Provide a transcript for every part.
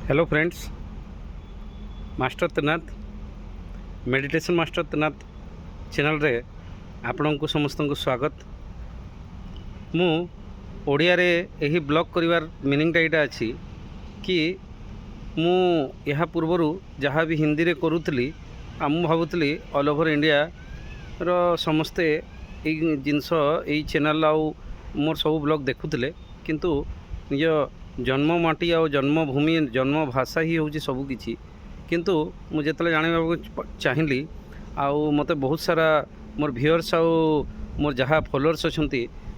Hello friends, master Trinath meditation master Trinath channel रे आपण को समस्त को स्वागत। मु ओडिया रे यही ब्लॉग करिवार मीनिंगटा यहाँ अच्छी कि मु यहाँ पूर्वर जहाँ भी हिंदी रे करूली आम भावुली ऑल ओवर इंडिया रो समस्ते ये जिनस यही चैनल आउ मोर सब ब्लॉग देखुले किंतु निज जन्म माटी आ जन्मभूमि जन्म भाषा ही हूँ सबकि किंतु मुझे जानवा चाहिए आउ मते बहुत सारा मोर व्यूअर्स आउ मोर जहाँ फॉलोअर्स अच्छा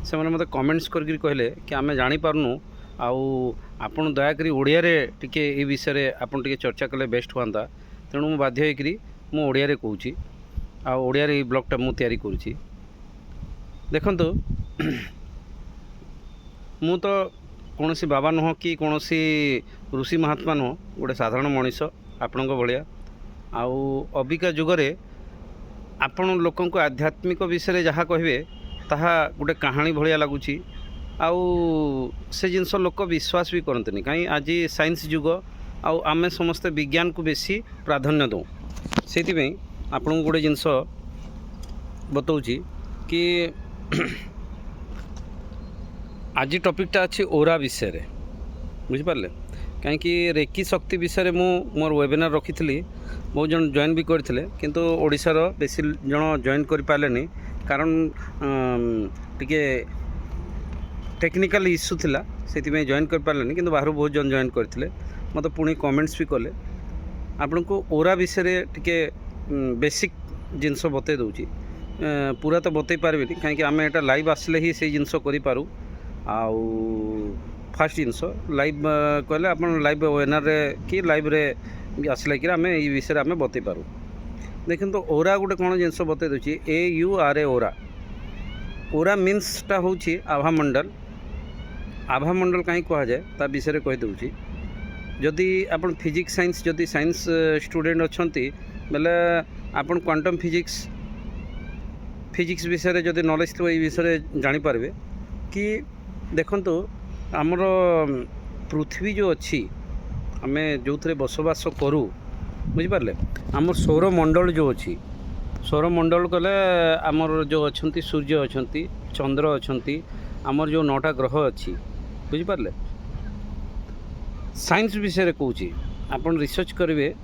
से मते कमेंट्स करके कहले कि आमे जानी पारनु आउ आपन दयाकरी ओडिया रे टिके ए विषय रे आपन टिके चर्चा कले बेस्ट हुआंता। तेणु मु बाध्य होकरी मु ओडिया रे कहूची आ ओडिया रे ब्लॉगटा मु तैयारी करूची। देखंतु मु तो कौन सी बाबा नुह कि कौन सी ऋषि महात्मा नुह, गोटे साधारण मनीष आपण भाया आउ अबिका जुगरे आपण लोकों को आध्यात्मिक विषय जहाँ कहे ताहा गोटे कहानी भलिया लगुच आउ से जिनस लोक विश्वास भी करते कहीं आज साइंस जुग आउ आमे समस्ते विज्ञान को बेसी प्राधान्य दो से आपण गोटे जिनस बताऊँगी कि आज टॉपिकटा अच्छी ओरा विषय रे बुझिपारे कहीं रेकी शक्ति विषय मु मोर वेबिनार रखी थी। बहुत जन जॉइन भी करते किंतु ओडिशार बेसी जन जॉइन कर पारे कारण टिके टेक्निकल इश्यू थिला से जॉइन कर पारे किंतु बाहर बहुत जन जॉइन करते मत पुणी कमेंट्स भी कले आपण को ओरा विषय टिके बेसिक जिनस बतई दूची पूरा तो बतई पारे कहीं आम एटा लाइव आसले ही से जिनस करूँ आउ फास्ट जिनस लाइव कहले आप लाइव वेबिनार रे कि लाइव रे आसले कि आम ये विषय आम बतई पारूँ। देखते तो ओरा गोटे कौन जिनस बतई दूची AURA ओरा ओरा मीन्सटा हूँ आभामंडल। आभामंडल कहीं कह जाए ता विषय कही दूची जदि आप फिजिक्स साइंस जदि साइंस स्टूडेंट अच्छा बेले आप क्वांटम फिजिक्स विषय जदि नॉलेज थो ये विषय जानीपारे कि देखंतु आमर पृथ्वी जो अच्छी आम जो थे बसवास करूँ बुझिपारे आमर सौरमंडल जो अच्छी सौरमंडल कले आमर जो अच्छा सूर्य अच्छा चंद्र अच्छा आमर जो 9टा ग्रह अच्छी बुझिपारे साइंस विषय कहूँ आपन रिसर्च करेंगे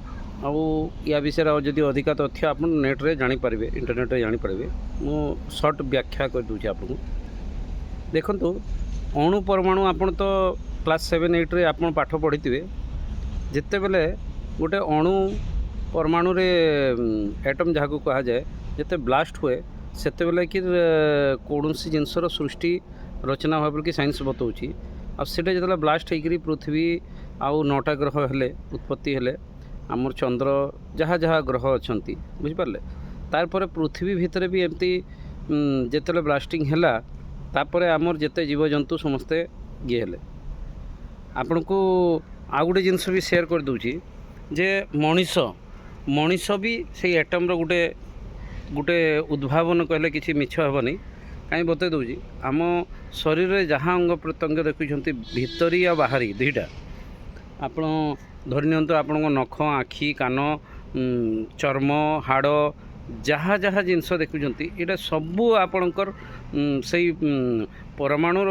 आउ या विषय जदि अधिका तथ्य आप नेट रे जानीपारे इंटरनेट रे जानीपारे मु सर्ट व्याख्या कर दूची आपको। देखंतु अणु परमाणु आपन तो क्लास 7-8 रे आपन पाठ पढ़ी थे जिते बेले गोटे अणु परमाणु रे एटम जहाँ को कहा जाए जिते ब्लास्ट हुए सेते बेले कि कौन सी जिनसर सृष्टि रचना भाव कि साइंस बताऊँगी आ सेटा जो ब्लास्ट होकर पृथ्वी आउ 9टा ग्रह हेले उत्पत्ति हेले आमर चंद्र जहाँ जहाँ ग्रह अच्छा बुझिपारे तार पृथ्वी भितर भी एमती जिते ब्लास्टिंग हैला तापर आमर जिते जीवजंतु समस्ते ये हेले आपण को आ गोटे जिनस भी शेयर कर दूची जे मनीष भी से एटम्र गोटे गोटे उद्भावन कहले किसी मिछ हेबनी कहीं बतई दूची आम शरीर में जहाँ अंग प्रत्यंग देखुं भितरी आ बाहरी दुईटा आप धरी नियंतु आपण नख आखि कान चर्म हाड़ जहाँ जहाँ जिनस देखुं यहाँ सबू आपणकर से परमाणुर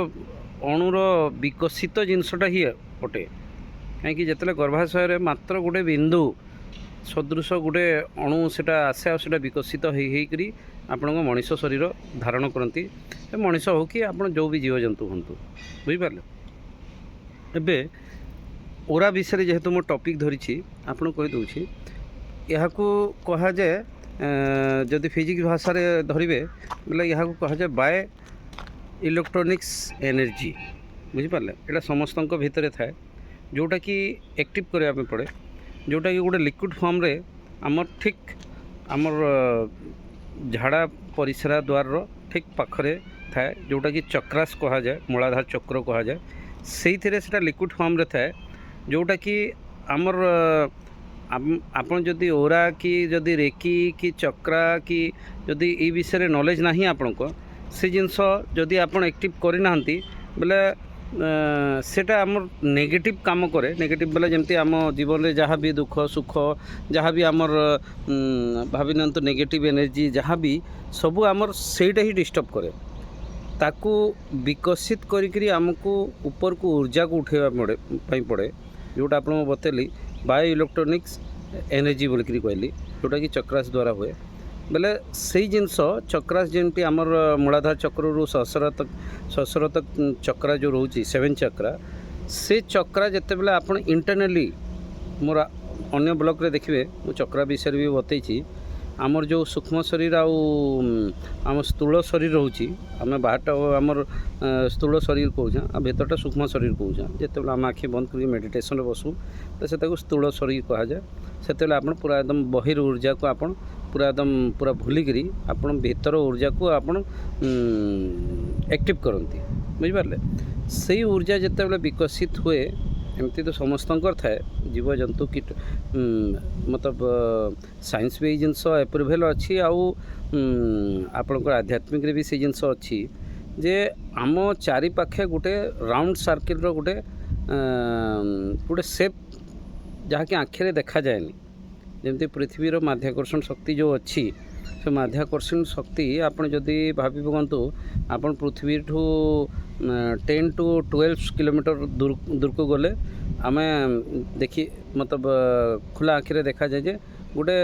अणुर विकसित जिनसटा ही अटे कहीं जिते गर्भाशय मात्र गोटे बिंदु सदृश गोटे अणु सेटा आसे आटा विकसित होकर आपण मनीष शरीर धारण करती मनीष हो कि आप जो भी जीवजंतु हूँ बुझिपारे। एबे ओरा विषय जेहेतु मो टॉपिक धरी आपन कही दूची यहाँ कह जाए जदि फिजिक्स भाषा रे धरिबे बोले यहाँ कह जाए बाय इलेक्ट्रोनिक्स एनर्जी बुझिपारे यहाँ समस्त भितर थाए जोटा कि एक्टिव करने पड़े जोटा कि गोटे लिक्विड फॉर्म रे आमर ठीक आमर झाड़ा परिश्रा द्वार ठीक पाखरे थाए जोटा कि चक्रास कह जाए मूलाधार चक्र कह जाए से लिक्विड फॉर्म रे थाए जोटा कि आमर आपन जदि ओरा कि जदि रेकी कि चक्रा कि जदि ये विषय नॉलेज नहीं आपण को से जिनस जदि आपन एक्टिव करना बेले सेटा आमर नेगेटिव काम करे नेगेटिव बेले जमती आम जीवन में जहाँ भी दुख सुख जहाँ भी आमर भावी नियंतु नेगेटिव एनर्जी जहाँ भी सबू आमर सेटा ही डिस्टर्ब करे ताकू विकसित करी आमको ऊपर को ऊर्जा को उठेवा पड़े जोटा आप बतेली बायो इलेक्ट्रोनिक्स एनर्जी बोलिकी कहली जोटा कि चक्रास द्वारा हुए बेले से जिनस चक्रास जमी आमर मूलाधार चक्र रू सहस्र तक चक्रा जो रोचे 7 चक्रा से चक्रा जिते बेले आप इंटरनली मोर अन्य ब्लॉक रे देखिए मु चक्रा विषय भी बतई आमर जो सूक्ष्म शरीर आम स्थूल शरीर रोचे आम बाहरटा आमर स्थूल शरीर कौचा आ भीतरटा सूक्ष्म शरीर कौचा जिते आम आखि बंद कर मेडिटेशन बसू तो से स्थूल शरीर कह जाए से आप पूरा एकदम बहिर ऊर्जा को आप पूरा एकदम पूरा भूलिकी आपण भीतर ऊर्जा को आप एक्टिव करती बुझिपारे से ऊर्जा जिते बड़े विकसित हुए एमती तो समस्त थाए जीव जंतु कीट मतलब साइंस भी जिनस एप्रुवेल अच्छी आपणकर आध्यात्मिक भी से जिनस अच्छी जे आम चारि पाखे गोटे राउंड सर्किल गोटे गोटे सेप जहाँकि आखिरे देखा जाएनी जमती पृथ्वीर माध्याकर्षण शक्ति जो अच्छी से माध्याकर्षण शक्ति आप जदि भावी पकंतु आप पृथ्वी ठू 10 to 12 किलोमीटर दूर को गले आम देखी मतलब खुला आखिरे देखा जाए जे गोटे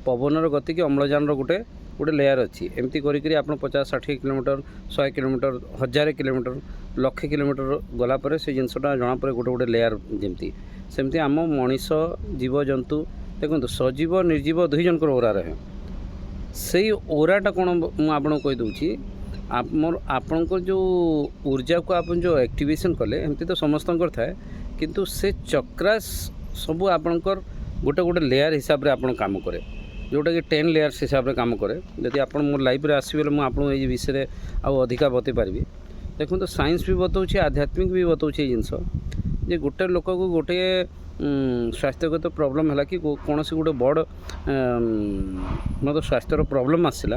पवनर गति कि अम्लजान गोटे गोटे लेयर अच्छी एमती करी आप 50-60 किलोमीटर 100 किलोमीटर 1000 किलोमीटर लक्षे किलोमीटर गलापर से जिनसटा जना पड़े गोटे गोटे लेयर जमती सेमती आम मनीष जीव जंतु देखो सजीव निर्जीव दुई जनकर ओरा रहे से ओराटा कौन मुझे कहीदे आपणकर जो ऊर्जा को आप जो एक्टिवेशन कले एमती तो समस्त थाए किंतु से चक्रास सबू आपणकर गोटे गोटे लेयर हिसाब से आप काम करे जोटा कि 10 लेयर्स हिसाब से काम करे यदि आप मोर लाइफ रे आसबे मुझे आपको ये विषय आउ अधिका बतई पारि देखो तो साइंस भी बताऊँ आध्यात्मिक भी बताऊँ जिनस जे गोटे लोक को गोटे स्वास्थ्यगत प्रोब्लेम है कि कौन सी गोटे बड़ मतलब स्वास्थ्यर प्रोब्लेम आसला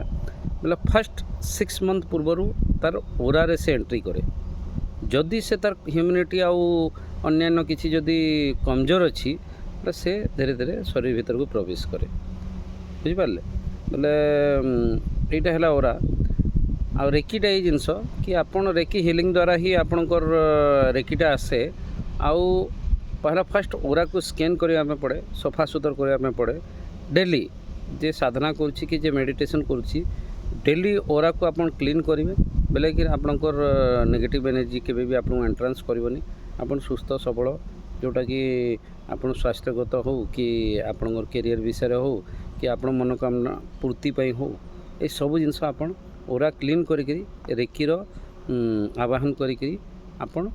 बोले फर्स्ट 6 मंथ पूर्वर तार ओरारे से एंट्री करे जदि से तार ह्यूमिनिटी आउ अन्यान्य किसी जदि कमजोर अच्छी से धीरे धीरे शरीर भीतर को प्रवेश करे बुझिपारे बोले यहाँ है ओरा आ रेकीटा ये जिनस कि आपन रेकी हिलिंग द्वारा ही आपणकर रेकीटा आसे आउ पहला फर्स्ट ओरा को स्कैन करने पड़े सफा सुतर करने पड़े डेली जे साधना करुच्ची कि जे मेडिटेशन करुच्ची डेली ओरा को आप क्लीन करेंगे बेले कि आपणकर नेगेटिव एनर्जी केवे भी आपको एंट्रांस करनी आप सुस्थ सबल जोटा कि आप स्वास्थ्यगत हो कि आपणकर कैरियर विषय हो कि आप मनोकामना पूर्ति हो ये सब जिनस आप ओरा क्लीन करी रेकीर आवाहन करी आपन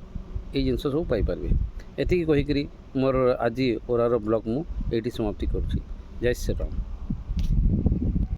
ये जिनस सब पाइपारे एति कहीकि मोर आज ओरार ब्लॉग मु समाप्ति करुँची। जय श्री राम।